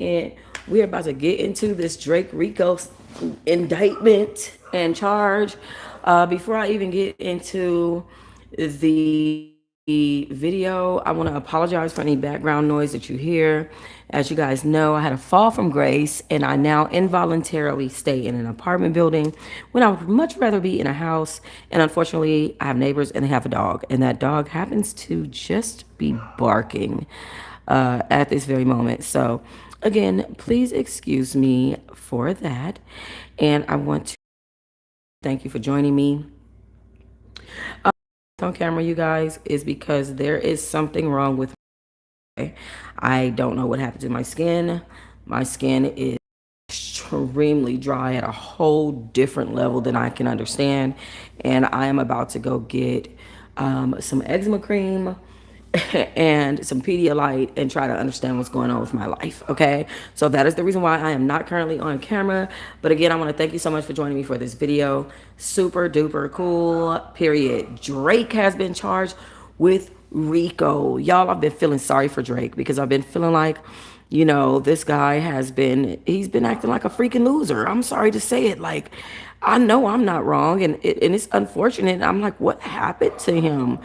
And we're about to get into this Drake Rico indictment and charge. Before I even get into the video, I want to apologize for any background noise that you hear. As you guys know, I had a fall from grace and I now involuntarily stay in an apartment building when I would much rather be in a house. And unfortunately, I have neighbors and they have a dog, and that dog happens to just be barking at this very moment. So, again, please excuse me for that. And I want to thank you for joining me on camera, you guys, is because there is something wrong with me. I don't know what happened to my skin. My skin is extremely dry at a whole different level than I can understand. And I am about to go get some eczema cream and some Pedialyte and try to understand what's going on with my life. Okay, so that is the reason why I am not currently on camera. But again, I want to thank you so much for joining me for this video. Super duper cool. Period. Drake has been charged with Rico. Y'all, I've been feeling sorry for Drake because I've been feeling like, you know, this guy he's been acting like a freaking loser. I'm sorry to say it. Like, I know I'm not wrong, and it's unfortunate. I'm like, what happened to him?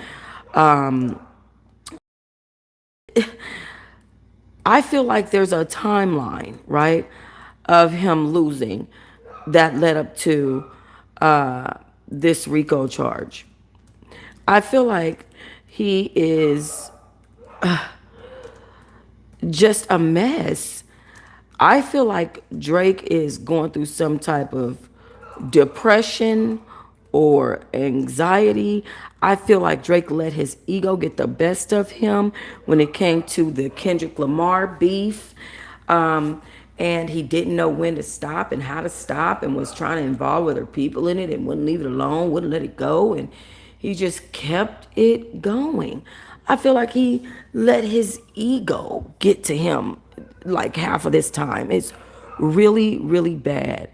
I feel like there's a timeline, right, of him losing that led up to this RICO charge. I feel like he is just a mess. I feel like Drake is going through some type of depression or anxiety. I feel like Drake let his ego get the best of him when it came to the Kendrick Lamar beef. And he didn't know when to stop and how to stop, and was trying to involve other people in it and wouldn't leave it alone, wouldn't let it go. And he just kept it going. I feel like he let his ego get to him like half of this time. It's really, really bad.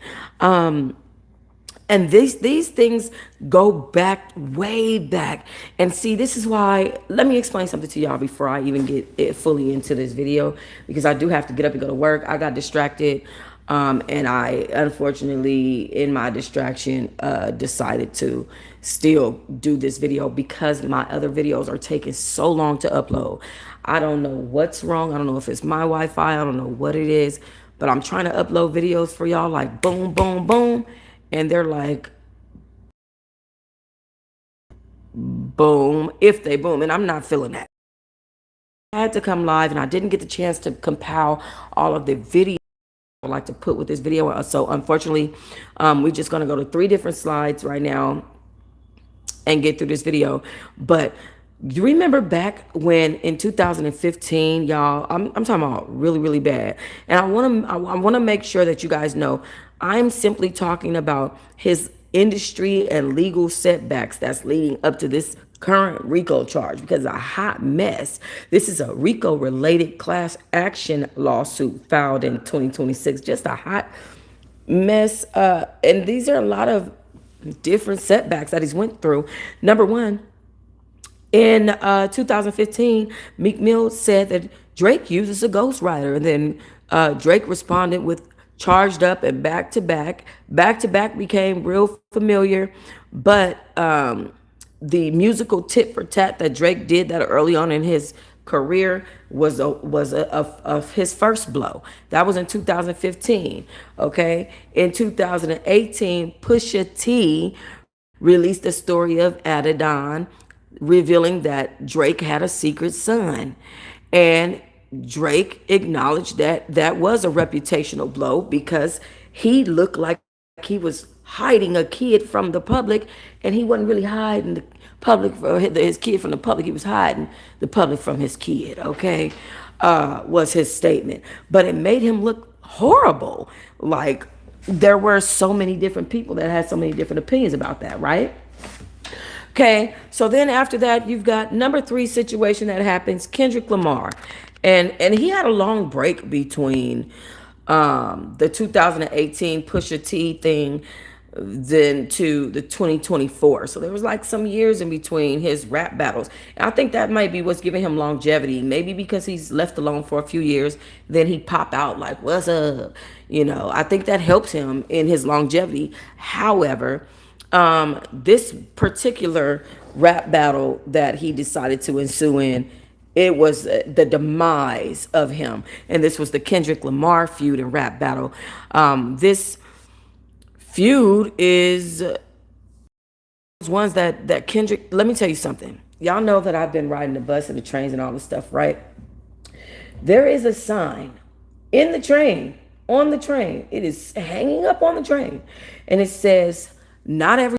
And these things go back, way back. And see, this is why, let me explain something to y'all before I even get it fully into this video, because I do have to get up and go to work. I got distracted. And I, unfortunately, in my distraction, decided to still do this video because my other videos are taking so long to upload. I don't know what's wrong. I don't know if it's my Wi-Fi. I don't know what it is. But I'm trying to upload videos for y'all like boom, boom, boom. And they're like, boom, if they boom. And I'm not feeling that. I had to come live and I didn't get the chance to compile all of the videos I would like to put with this video. So unfortunately, we're just going to go to 3 different slides right now and get through this video. But you remember back when in 2015, y'all, I'm talking about really, really bad. And I want to make sure that you guys know I'm simply talking about his industry and legal setbacks that's leading up to this current RICO charge, because it's a hot mess. This is a RICO related class action lawsuit filed in 2026. Just a hot mess. And these are a lot of different setbacks that he's went through. Number one, in 2015, Meek Mill said that Drake uses a ghostwriter, and then Drake responded with Charged Up and Back to Back. Back to Back became real familiar, but the musical tit for tat that Drake did that early on in his career of his first blow. That was in 2015. Okay, in 2018, Pusha T released the story of Adidon, revealing that Drake had a secret son. And Drake acknowledged that that was a reputational blow because he looked like he was hiding a kid from the public, and he wasn't really hiding the public for his kid from the public. He was hiding the public from his kid, okay? Was his statement. But it made him look horrible. Like, there were so many different people that had so many different opinions about that, right? Okay, so then after that, you've got number 3 situation that happens, Kendrick Lamar. And he had a long break between the 2018 Pusha T thing then to the 2024. So there was like some years in between his rap battles. And I think that might be what's giving him longevity. Maybe because he's left alone for a few years, then he pop out like, "What's up?" I think that helps him in his longevity. However, this particular rap battle that he decided to ensue in, it was the demise of him. And this was the Kendrick Lamar feud and rap battle. This feud is ones that Kendrick, let me tell you something. Y'all know that I've been riding the bus and the trains and all this stuff, right? There is a sign in the train, on the train. It is hanging up on the train. And it says, "Not every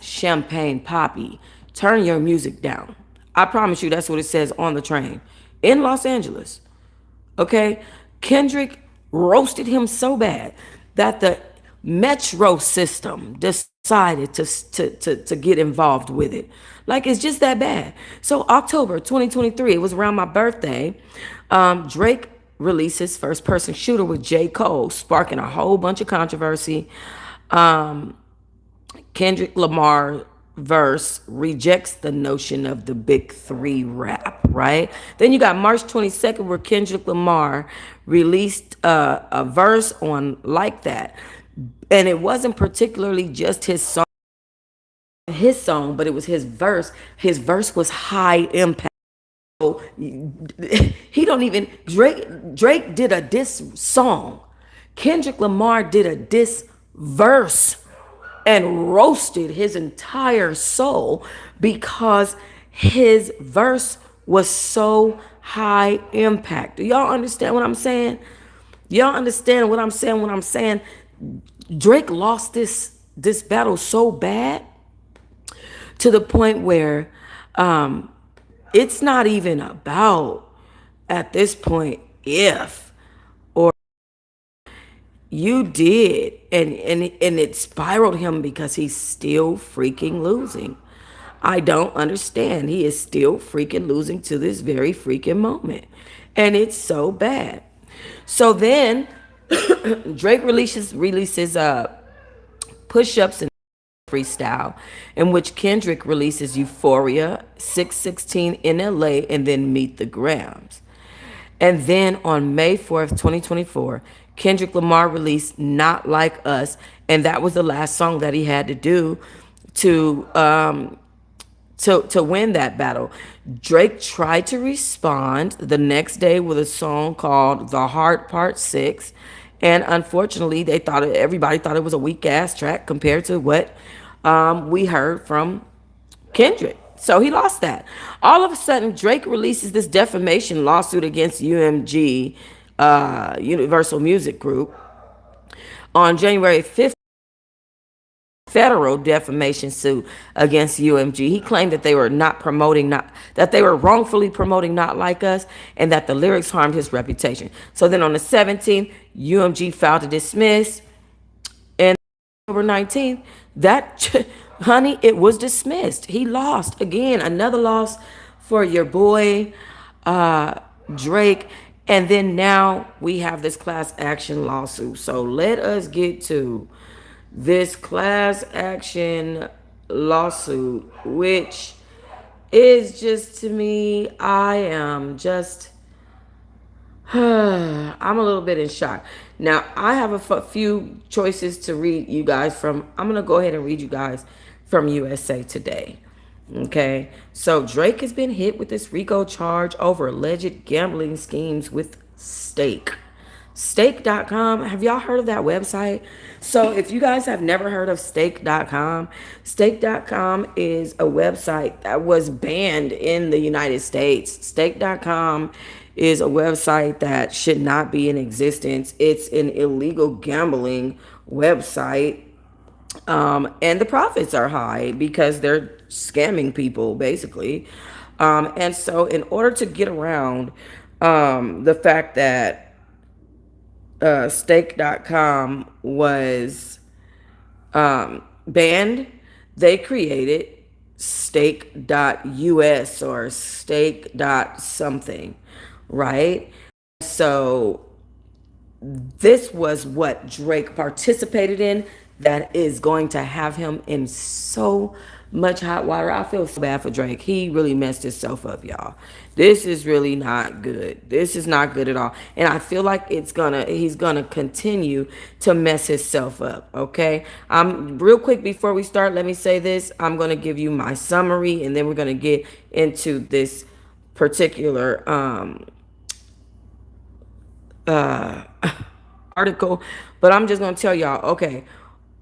champagne poppy. Turn your music down." I promise you that's what it says on the train in Los Angeles. Okay? Kendrick roasted him so bad that the metro system decided to get involved with it. Like, it's just that bad. So October 2023, it was around my birthday. Drake released his first person shooter with J. Cole, sparking a whole bunch of controversy. Kendrick Lamar verse rejects the notion of the big three rap, right? Then you got March 22nd, where Kendrick Lamar released a verse on Like That. And it wasn't particularly just his song, but it was his verse. His verse was high impact. He don't even Drake did a diss song. Kendrick Lamar did a diss verse and roasted his entire soul because his verse was so high impact. Do y'all understand what I'm saying? Y'all understand what I'm saying when I'm saying Drake lost this battle so bad to the point where it's not even about, at this point, if or you did, and it spiraled him because he's still freaking losing. I don't understand. He is still freaking losing to this very freaking moment, and it's so bad. So then Drake releases push-ups and freestyle, in which Kendrick releases Euphoria, 616 in LA, and then Meet the Grams. And then on May 4th, 2024, Kendrick Lamar released Not Like Us, and that was the last song that he had to do to win that battle. Drake tried to respond the next day with a song called The Heart Part 6, and unfortunately everybody thought it was a weak ass track compared to what we heard from Kendrick. So he lost that. All of a sudden, Drake releases this defamation lawsuit against UMG, Universal Music Group, on January 5th. Federal defamation suit against UMG. He claimed that they were that they were wrongfully promoting Not Like Us, and that the lyrics harmed his reputation. So then on the 17th, UMG filed to dismiss, and October 19th, honey, it was dismissed. He lost again, another loss for your boy Drake. And then now we have this class action lawsuit. So let us get to this class action lawsuit, which is just, to me, I am just I'm a little bit in shock. Now, I have a few choices to read you guys from. I'm going to go ahead and read you guys from USA Today. Okay. So Drake has been hit with this RICO charge over alleged gambling schemes with Stake. Stake.com. Have y'all heard of that website? So if you guys have never heard of Stake.com, Stake.com is a website that was banned in the United States. Stake.com is a website that should not be in existence. It's an illegal gambling website. And the profits are high because they're scamming people, basically. And so in order to get around the fact that Stake.com was banned, they created Stake.us or Stake.something, right? So this was what Drake participated in. that is going to have him in so much hot water. I feel so bad for Drake. He really messed himself up, y'all. This is really not good. This is not good at all. And I feel like he's gonna continue to mess himself up. Okay. Real quick before we start, let me say this. I'm gonna give you my summary and then we're gonna get into this particular article, but I'm just gonna tell y'all, okay,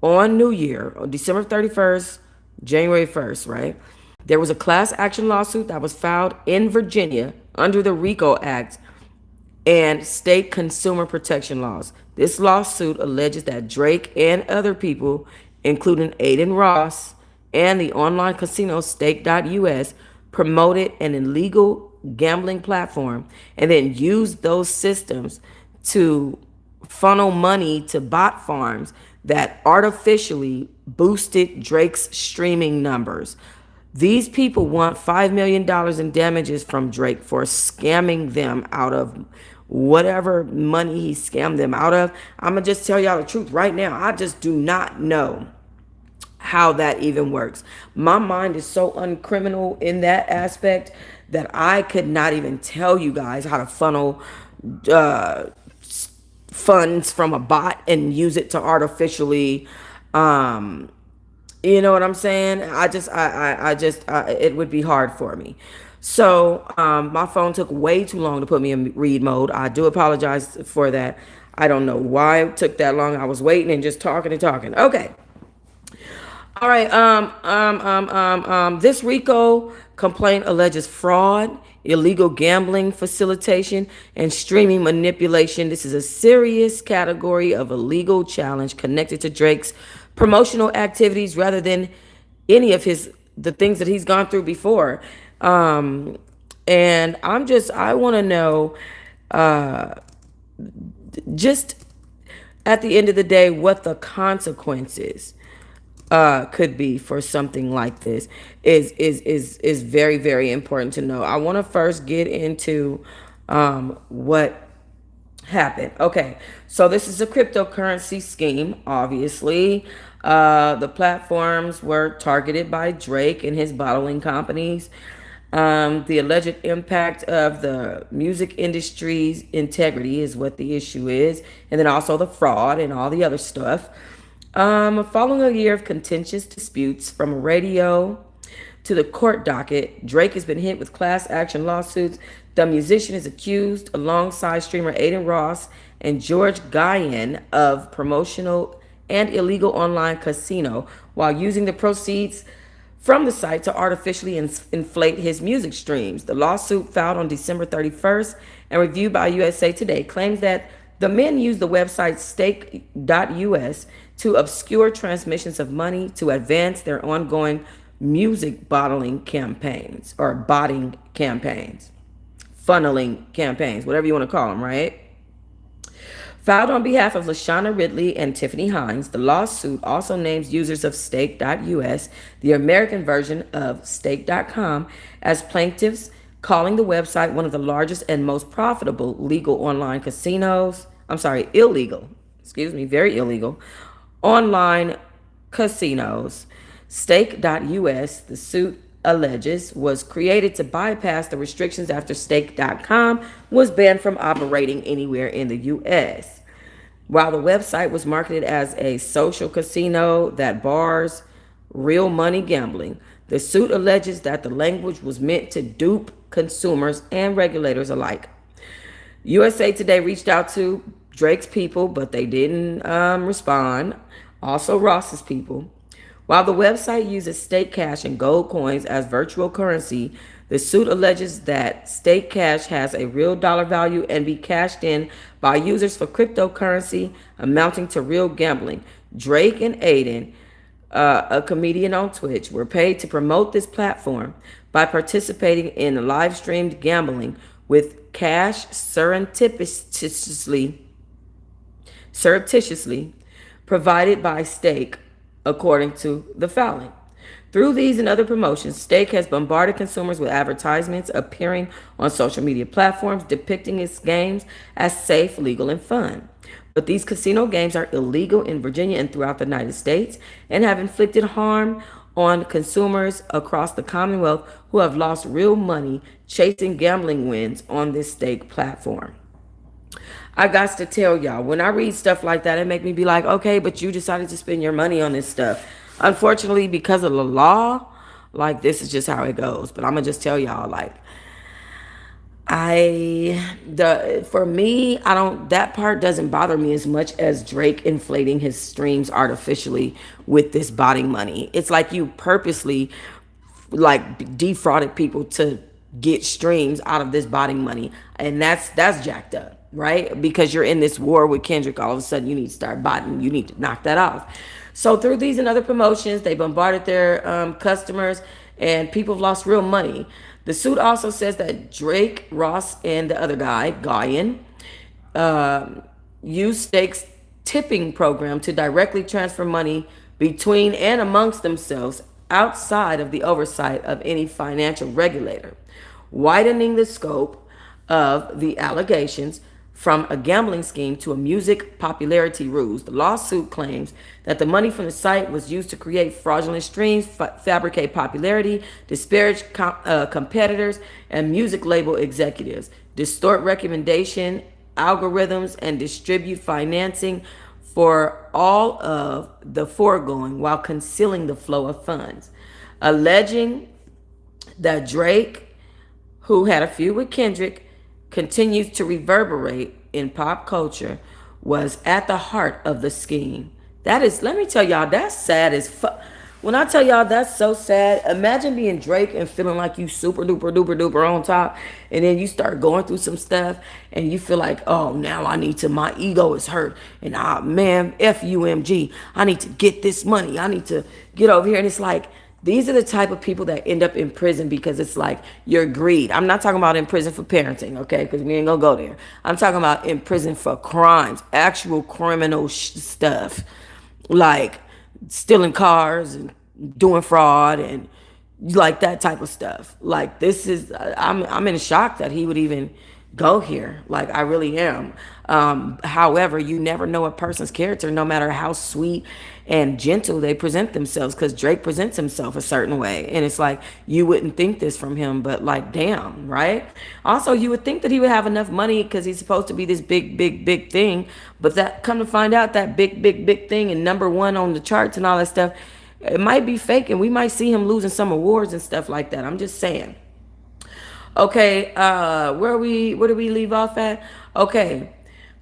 on New Year, on December 31st, January 1st, right? There was a class action lawsuit that was filed in Virginia under the RICO Act and state consumer protection laws. This lawsuit alleges that Drake and other people, including Aiden Ross and the online casino Stake.us, promoted an illegal gambling platform and then used those systems to funnel money to bot farms that artificially boosted Drake's streaming numbers. These people want $5 million in damages from Drake for scamming them out of whatever money he scammed them out of. I'm going to just tell y'all the truth right now. I just do not know how that even works. My mind is so uncriminal in that aspect that I could not even tell you guys how to funnel uh, funds from a bot and use it to artificially you know what I'm saying? It would be hard for me. So my phone took way too long to put me in read mode. I do apologize for that. I don't know why it took that long. I was waiting and just talking and talking. Okay. All right. This RICO complaint alleges fraud, illegal gambling facilitation, and streaming manipulation. This is a serious category of a legal challenge connected to Drake's promotional activities rather than any of the things that he's gone through before. And I want to know, just at the end of the day, what the consequences could be for something like this is very, very important to know. I want to first get into what happened. Okay, so this is a cryptocurrency scheme, obviously. The platforms were targeted by Drake and his bottling companies. The alleged impact of the music industry's integrity is what the issue is, and then also the fraud and all the other stuff. Following a year of contentious disputes from radio to the court docket, Drake has been hit with class action lawsuits. The musician is accused, alongside streamer Aiden Ross and George Guyan, of promotional and illegal online casino while using the proceeds from the site to artificially inflate his music streams. The lawsuit, filed on December 31st and reviewed by USA Today, claims that the men used the website Stake.us to obscure transmissions of money to advance their ongoing music bottling campaigns or botting campaigns, funneling campaigns, whatever you want to call them, right? Filed on behalf of Lashana Ridley and Tiffany Hines, the lawsuit also names users of Stake.us, the American version of Stake.com, as plaintiffs, calling the website one of the largest and most profitable legal online casinos. Illegal, very illegal, online casinos. Stake.us, the suit alleges, was created to bypass the restrictions after Stake.com was banned from operating anywhere in the U.S. While the website was marketed as a social casino that bars real money gambling, the suit alleges that the language was meant to dupe consumers and regulators alike. USA Today reached out to Drake's people, but they didn't respond. Also, Ross's people. While the website uses Stake Cash and gold coins as virtual currency, the suit alleges that Stake Cash has a real dollar value and be cashed in by users for cryptocurrency amounting to real gambling. Drake and Aiden, a comedian on Twitch, were paid to promote this platform by participating in live streamed gambling with cash surreptitiously provided by Stake, according to the filing. Through these and other promotions, Stake has bombarded consumers with advertisements appearing on social media platforms depicting its games as safe, legal, and fun. But these casino games are illegal in Virginia and throughout the United States and have inflicted harm on consumers across the Commonwealth who have lost real money chasing gambling wins on this stake platform. I got to tell y'all, when I read stuff like that, it make me be like, okay, but you decided to spend your money on this stuff. Unfortunately, because of the law, like this is just how it goes. But I'm gonna just tell y'all, like, for me, I don't, that part doesn't bother me as much as Drake inflating his streams artificially with this botting money. It's like you purposely like defrauded people to get streams out of this botting money, and that's jacked up, right? Because you're in this war with Kendrick, all of a sudden you need to start botting, you need to knock that off. So through these and other promotions, they bombarded their customers, and people have lost real money. The suit also says that Drake, Ross, and the other guy, Guyan, use Stake's tipping program to directly transfer money between and amongst themselves outside of the oversight of any financial regulator, widening the scope of the allegations from a gambling scheme to a music popularity ruse. The lawsuit claims that the money from the site was used to create fraudulent streams, fabricate popularity, disparage competitors and music label executives, distort recommendation algorithms, and distribute financing for all of the foregoing while concealing the flow of funds, alleging that Drake, who had a feud with Kendrick, continues to reverberate in pop culture, was at the heart of the scheme. That is, let me tell y'all, that's sad as fuck. When I tell y'all that's so sad, imagine being Drake and feeling like you super duper duper duper on top, and then you start going through some stuff and you feel like, oh, now I need to, my ego is hurt, and man, FUMG, I need to get this money, I need to get over here. And it's like, these are the type of people that end up in prison because it's like your greed. I'm not talking about in prison for parenting, okay? Because we ain't gonna go there. I'm talking about in prison for crimes, actual criminal stuff, like stealing cars and doing fraud and like that type of stuff. Like this is, I'm in shock that he would even go here. Like I really am. However, you never know a person's character, no matter how sweet and gentle they present themselves, because Drake presents himself a certain way, and it's like you wouldn't think this from him, but like damn, right? Also, you would think that he would have enough money because he's supposed to be this big thing, but that, come to find out, that big thing and number one on the charts and all that stuff, it might be fake, and we might see him losing some awards and stuff like that. I'm just saying. Okay, where do we leave off at? Okay.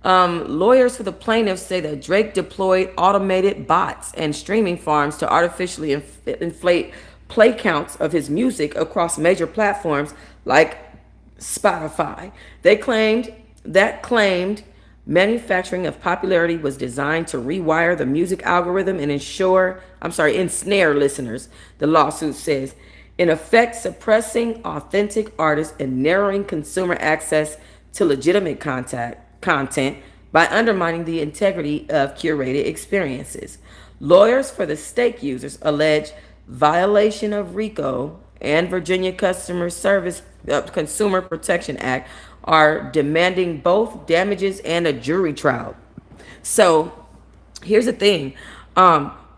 Lawyers for the plaintiffs say that Drake deployed automated bots and streaming farms to artificially inflate play counts of his music across major platforms like Spotify. They claimed manufacturing of popularity was designed to rewire the music algorithm and ensnare listeners, the lawsuit says, in effect suppressing authentic artists and narrowing consumer access to legitimate content by undermining the integrity of curated experiences. Lawyers for the stake users allege violation of RICO and Virginia Consumer Protection Act are demanding both damages and a jury trial. So here's the thing.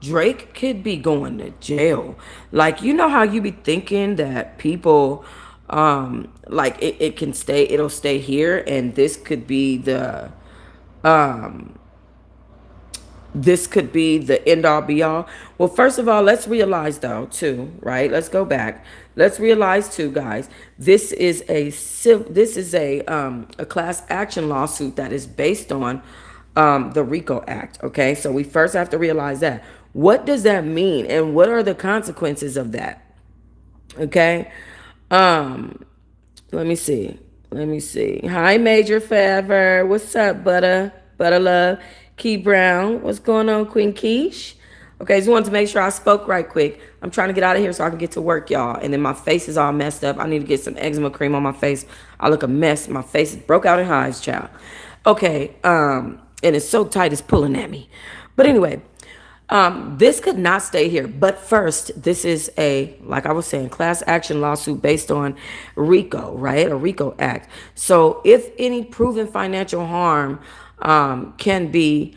Drake could be going to jail. Like, you know how you be thinking that people like it'll stay here, and this could be the end all be all. Well, first of all, let's realize though too, right? Let's go back. Let's realize too, guys, this is a class action lawsuit that is based on the RICO Act. Okay, so we first have to realize that. What does that mean, and what are the consequences of that? Okay. Let me see. Hi, Major Favor. What's up, Butter Love? Key Brown. What's going on, Queen Keish? Okay, just wanted to make sure I spoke right quick. I'm trying to get out of here so I can get to work, y'all. And then my face is all messed up. I need to get some eczema cream on my face. I look a mess. My face broke out in hives, child. Okay, and it's so tight it's pulling at me. But anyway, This could not stay here. But first, this is a, like I was saying, class action lawsuit based on RICO, right? A RICO Act. So if any proven financial harm can be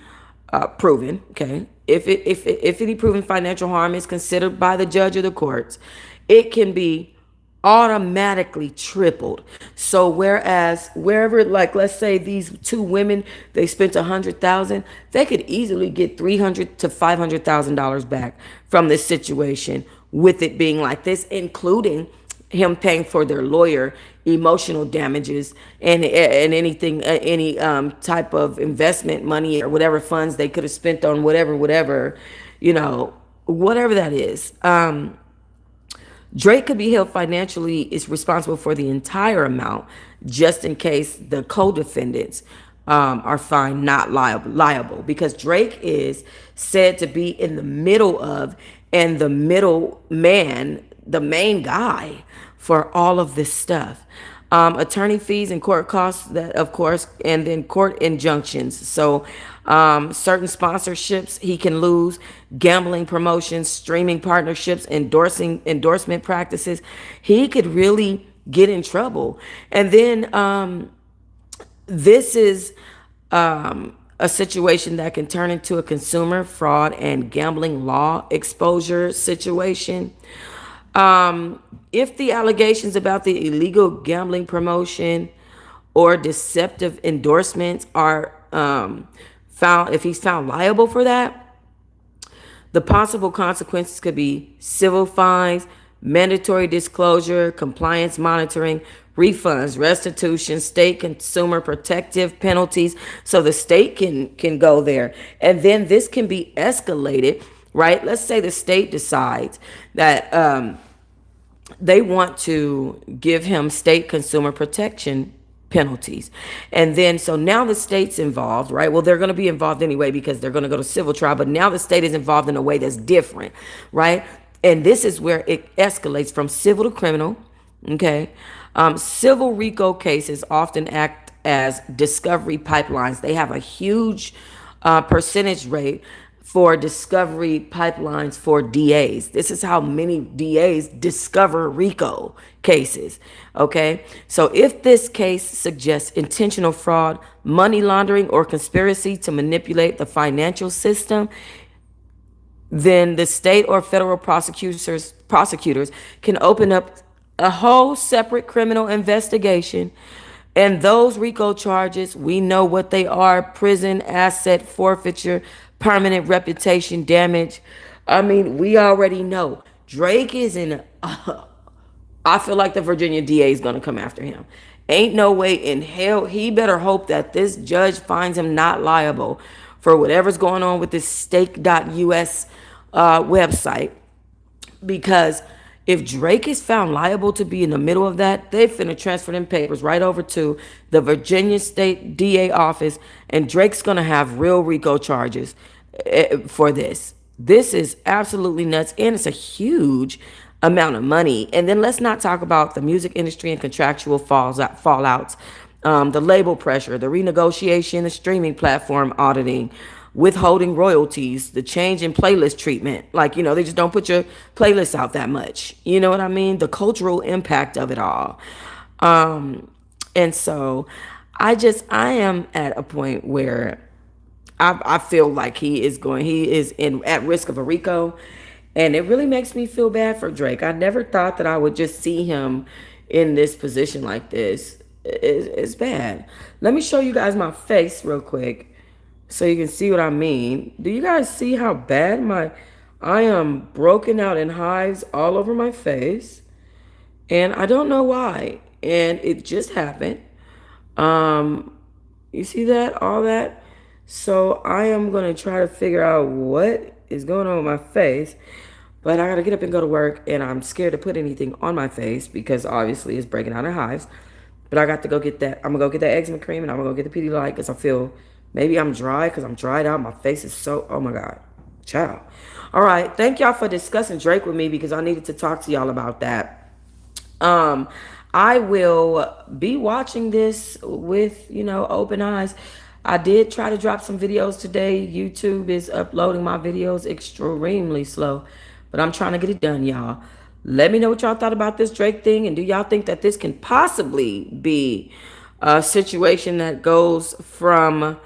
proven, okay, if any proven financial harm is considered by the judge or the courts, it can be automatically tripled. So whereas wherever, like, let's say these two women, they spent 100,000, they could easily get 300 to $500,000 back from this situation, with it being like this, including him paying for their lawyer, emotional damages, and anything, any type of investment money or whatever funds they could have spent on whatever, you know, whatever that is. Drake could be held financially is responsible for the entire amount, just in case the co-defendants are found not liable, because Drake is said to be in the middle of, and the middle man, the main guy for all of this stuff. Attorney fees and court costs, that of course, and then court injunctions. So certain sponsorships he can lose, gambling promotions, streaming partnerships, endorsement practices. He could really get in trouble. And then this is a situation that can turn into a consumer fraud and gambling law exposure situation. If the allegations about the illegal gambling promotion or deceptive endorsements are found, if he's found liable for that, the possible consequences could be civil fines, mandatory disclosure, compliance monitoring, refunds, restitution, state consumer protective penalties. So the state can go there. And then this can be escalated, right? Let's say the state decides that they want to give him state consumer protection penalties. And then, so now the state's involved, right? Well, they're going to be involved anyway because they're going to go to civil trial, but now the state is involved in a way that's different, right? And this is where it escalates from civil to criminal, okay? Civil RICO cases often act as discovery pipelines. They have a huge percentage rate for discovery pipelines for DAs. This is how many DAs discover RICO cases. Okay. So if this case suggests intentional fraud, money laundering, or conspiracy to manipulate the financial system, then the state or federal prosecutors can open up a whole separate criminal investigation. And those RICO charges, we know what they are: prison, asset forfeiture, permanent reputation damage. I mean, we already know Drake is in. I feel like the Virginia DA is going to come after him. Ain't no way in hell. He better hope that this judge finds him not liable for whatever's going on with this stake.us website. Because if Drake is found liable to be in the middle of that, they finna transfer them papers right over to the Virginia State DA office, and Drake's gonna have real RICO charges for this. This is absolutely nuts, and it's a huge amount of money. And then let's not talk about the music industry and contractual fallouts, the label pressure, the renegotiation, the streaming platform auditing, withholding royalties, the change in playlist treatment. Like, you know, they just don't put your playlists out that much. You know what I mean? The cultural impact of it all. And so I am at a point where I feel like he is at risk of a RICO. And it really makes me feel bad for Drake. I never thought that I would just see him in this position like this. It's bad. Let me show you guys my face real quick so you can see what I mean. Do you guys see how bad I am broken out in hives all over my face? And I don't know why. And it just happened. You see that? All that? So I am going to try to figure out what is going on with my face. But I got to get up and go to work, and I'm scared to put anything on my face because obviously it's breaking out in hives. But I got to go get that. I'm going to go get that eczema cream, and I'm going to go get the Pedialyte because I feel maybe I'm dry because I'm dried out. My face is so, oh my God, child. All right. Thank y'all for discussing Drake with me because I needed to talk to y'all about that. I will be watching this with, open eyes. I did try to drop some videos today. YouTube is uploading my videos extremely slow, but I'm trying to get it done, y'all. Let me know what y'all thought about this Drake thing, and do y'all think that this can possibly be a situation that goes from